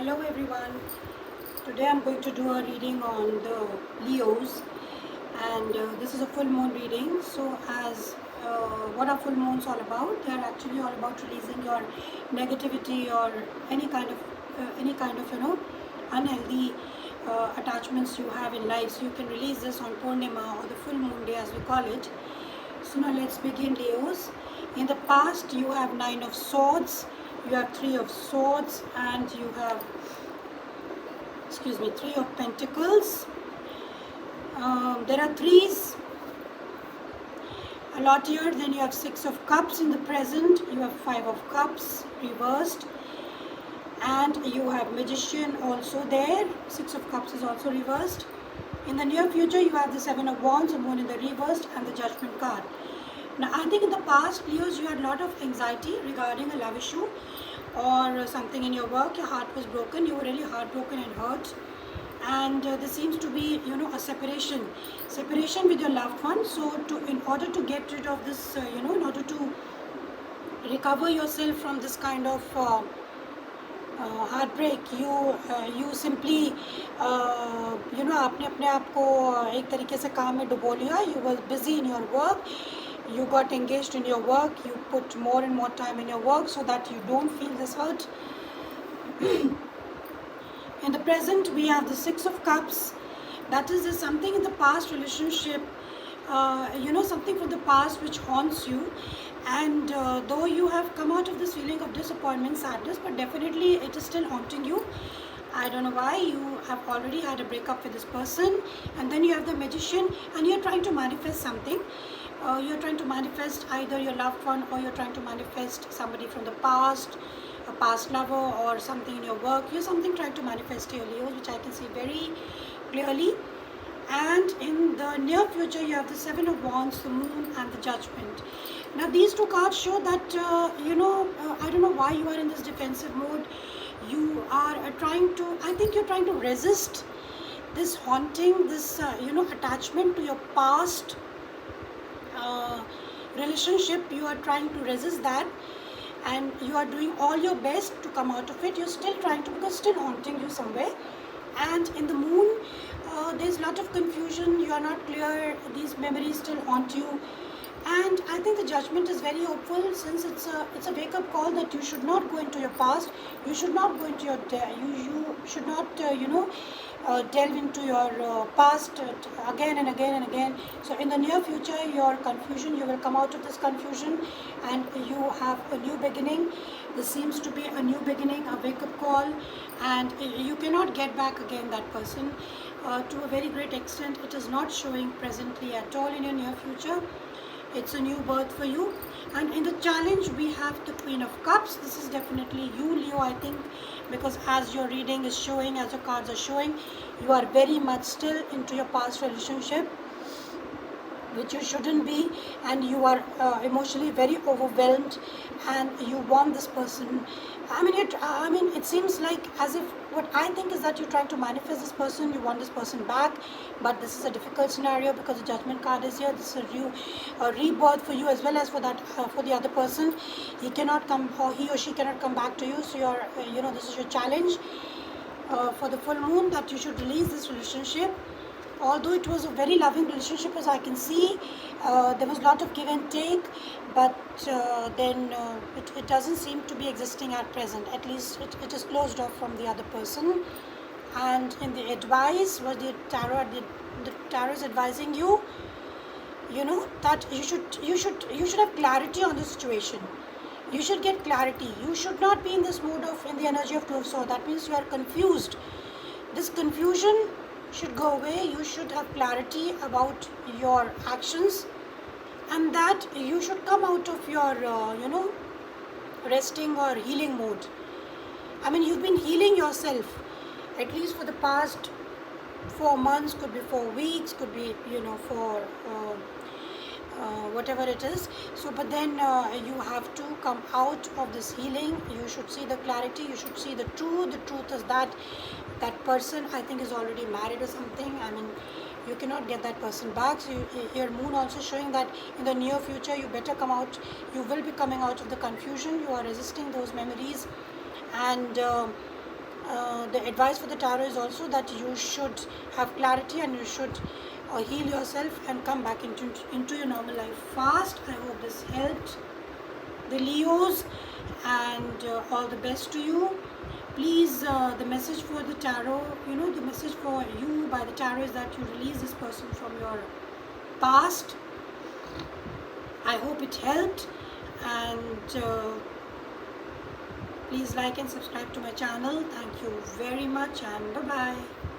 Hello everyone. Today I'm going to do a reading on the Leos, and this is a full moon reading. So, as what are full moons all about? They are actually all about releasing your negativity or any kind of unhealthy attachments you have in life. So you can release this on Purnima or the full moon day as we call it. So now let's begin, Leos. In the past, you have Nine of Swords, you have Three of Swords, and you have, Three of Pentacles. There are threes a lot here. Then you have Six of Cups in the present, you have Five of Cups reversed, and you have Magician also there. Six of Cups is also reversed. In the near future, you have the Seven of Wands, the Moon in the reversed, and the Judgment card. Now, I think in the past, Leos, you had a lot of anxiety regarding a love issue or something in your work. Your heart was broken. You were really heartbroken and hurt. And there seems to be, a separation with your loved one. So, in order to get rid of this, in order to recover yourself from this kind of heartbreak, you simply आपने अपने आप को एक तरीके से काम में डुबो लिया. You were busy in your work, you got engaged in your work, you put more and more time in your work so that you don't feel this hurt. In the present, we have the Six of Cups. That is, there's something in the past relationship, something from the past which haunts you. And though you have come out of this feeling of disappointment, sadness, but definitely it is still haunting you. I don't know why. You have already had a breakup with this person, and then you have the Magician, and you're trying to manifest something. You're trying to manifest either your loved one, or you're trying to manifest somebody from the past, a past lover, or something in your work. You're something trying to manifest your Leos, which I can see very clearly. And in the near future, you have the Seven of Wands, the Moon, and the Judgment. Now, these two cards show that, I don't know why you are in this defensive mode. You are I think you're trying to resist this haunting, this, attachment to your past relationship. You are trying to resist that, and you are doing all your best to come out of it. You're still trying to, because it's still haunting you somewhere. And in the moon, there's a lot of confusion. You are not clear. These memories still haunt you. And I think the Judgment is very hopeful, since it's a wake-up call that you should not go into your past. You should not go into your you should not delve into your past again and again and again. So in the near future, your confusion, you will come out of this confusion, and you have a new beginning. This seems to be a new beginning, a wake-up call, and you cannot get back again that person. To a very great extent, it is not showing presently at all in your near future. It's a new birth for you. And in the challenge, we have the Queen of Cups. This is definitely you, Leo, I think, because as your reading is showing, as your cards are showing, you are very much still into your past relationship, which you shouldn't be, and you are emotionally very overwhelmed, and you want this person. It seems like as if, what I think is that you're trying to manifest this person, you want this person back, but this is a difficult scenario because the Judgment card is here. This is a rebirth for you as well as for that for the other person. He cannot come, or he or she cannot come back to you. So you're, this is your challenge for the full moon, that you should release this relationship. Although it was a very loving relationship, as I can see, there was a lot of give and take, but then it doesn't seem to be existing at present. At least it is closed off from the other person. And in the advice, what the tarot is advising you, that you should have clarity on the situation. You should get clarity. You should not be in this mode of, in the energy of Two of Swords. That means you are confused. This confusion should go away. You should have clarity about your actions, and that you should come out of your resting or healing mode. You've been healing yourself at least for the past 4 months, could be 4 weeks, could be for whatever it is. So but then you have to come out of this healing. You should see the clarity, you should see the truth is that person, I think, is already married or something. You cannot get that person back. So your moon also showing that in the near future you better come out, you will be coming out of the confusion. You are resisting those memories, and the advice for the tarot is also that you should have clarity and you should heal yourself and come back into your normal life fast. I hope this helped the Leos, and all the best to you. Please, the message for the tarot, the message for you by the tarot is that you release this person from your past. I hope it helped, and please like and subscribe to my channel. Thank you very much, and bye bye.